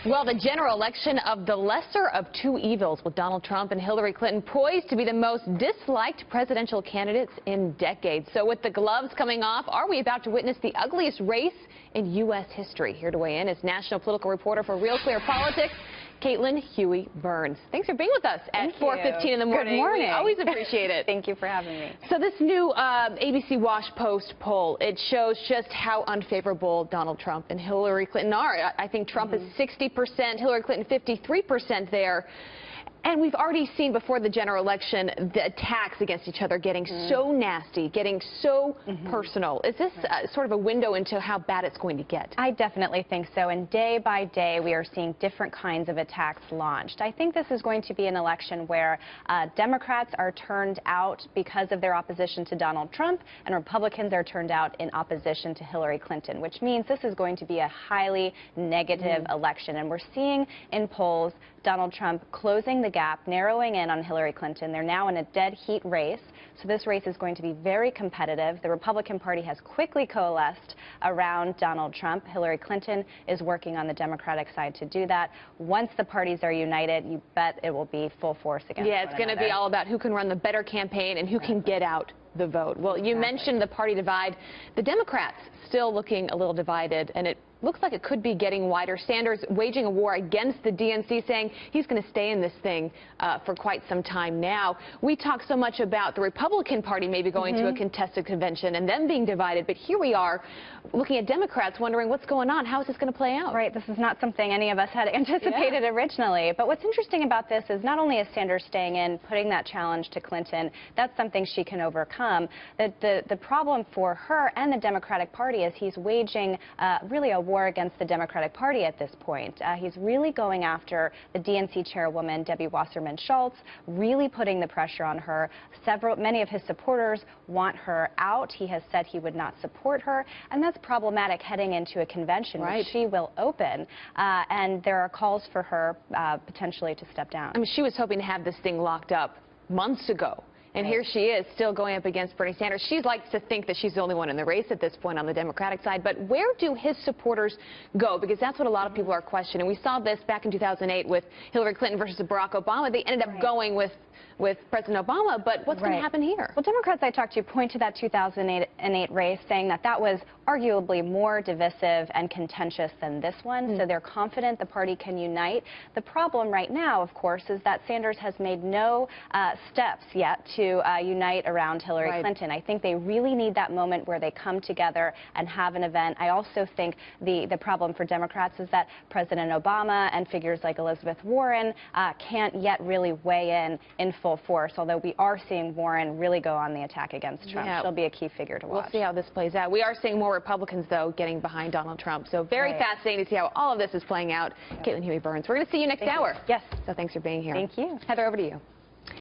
Well, the general election of the lesser of two evils, with Donald Trump and Hillary Clinton poised to be the most disliked presidential candidates in decades. So with the gloves coming off, are we about to witness the ugliest race in U.S. history? Here to weigh in is national political reporter for Real Clear Politics, Catlin Huey-Burns. Thanks for being with us at 4:15 in the morning. Good morning. We always appreciate it. Thank you for having me. So this new ABC Wash Post poll, it shows just how unfavorable Donald Trump and Hillary Clinton are. I think Trump is 60%, Hillary Clinton 53% there. And we've already seen before the general election the attacks against each other getting so nasty, getting so personal. Is this sort of a window into how bad it's going to get? I definitely think so. And day by day, we are seeing different kinds of attacks launched. I think this is going to be an election where Democrats are turned out because of their opposition to Donald Trump, and Republicans are turned out in opposition to Hillary Clinton, which means this is going to be a highly negative election. And we're seeing in polls Donald Trump closing the gap, narrowing in on Hillary Clinton. They're now in a dead heat race, so this race is going to be very competitive. The Republican Party has quickly coalesced around Donald Trump. Hillary Clinton is working on the Democratic side to do that. Once the parties are united, you bet it will be full force against one it's going to be all about who can run the better campaign and who can get out the vote. Well, you mentioned the party divide. The Democrats still looking a little divided, and it looks like it could be getting wider. Sanders waging a war against the DNC, saying he's going to stay in this thing for quite some time now. We talk so much about the Republican Party maybe going to a contested convention and them being divided, but here we are looking at Democrats wondering what's going on. How is this going to play out? Right. This is not something any of us had anticipated originally. But what's interesting about this is not only is Sanders staying in, putting that challenge to Clinton, that's something she can overcome. The problem for her and the Democratic Party is he's waging really a war against the Democratic Party at this point. He's really going after the DNC chairwoman, Debbie Wasserman Schultz, really putting the pressure on her. Many of his supporters want her out. He has said he would not support her, and that's problematic heading into a convention which she will open, and there are calls for her potentially to step down. I mean, she was hoping to have this thing locked up months ago. And here she is, still going up against Bernie Sanders. She likes to think that she's the only one in the race at this point on the Democratic side. But where do his supporters go? Because that's what a lot of people are questioning. We saw this back in 2008 with Hillary Clinton versus Barack Obama. They ended up going with President Obama, but what's going to happen here? Well, Democrats I talked to point to that 2008 race, saying that that was arguably more divisive and contentious than this one, so they're confident the party can unite. The problem right now, of course, is that Sanders has made no steps yet to unite around Hillary Clinton. I think they really need that moment where they come together and have an event. I also think the problem for Democrats is that President Obama and figures like Elizabeth Warren can't yet really weigh in full force, although we are seeing Warren really go on the attack against Trump. She'll be a key figure to watch. We'll see how this plays out. We are seeing more Republicans, though, getting behind Donald Trump. So very fascinating to see how all of this is playing out. Catlin Huey-Burns, we're going to see you next hour. Yes. So thanks for being here. Thank you. Heather, over to you.